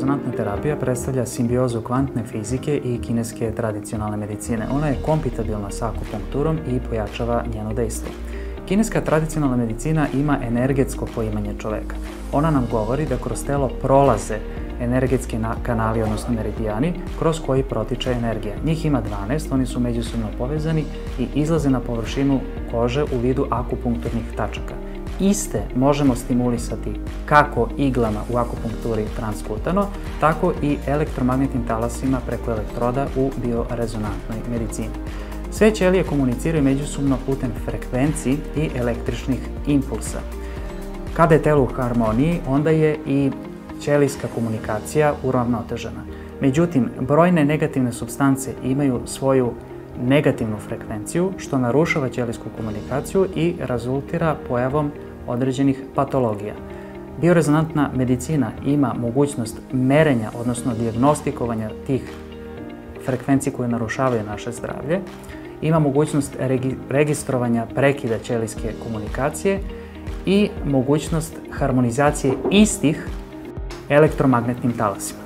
biorezonantna terapija predstavlja simbiozu kvantne fizike i kineske tradicionalne medicine. Ona je kompatibilna sa akupunkturom i pojačava njeno dejstvo. Kineska tradicionalna medicina ima energetsko poimanje čoveka. Ona nam govori da kroz telo prolaze energetski kanali, odnosno meridijani, kroz koji protiče energija. Njih ima 12, oni su međusobno povezani i izlaze na površinu kože u vidu akupunkturnih tačaka. Iste možemo stimulisati kako iglama u akupunkturi transkutano, tako i elektromagnetnim talasima preko elektroda u biorezonantnoj medicini. Sve ćelije komuniciraju međusobno putem frekvenciji i električnih impulsa. Kada je telo u harmoniji, onda je i ćelijska komunikacija uravnotežena. Međutim, brojne negativne supstance imaju svoju negativnu frekvenciju, što narušava ćelijsku komunikaciju i rezultira pojavom određenih patologija. Biorezonantna medicina ima mogućnost merenja, odnosno dijagnostikovanja tih frekvenciji koje narušavaju naše zdravlje, ima mogućnost registrovanja prekida ćelijske komunikacije i mogućnost harmonizacije istih elektromagnetnim talasima.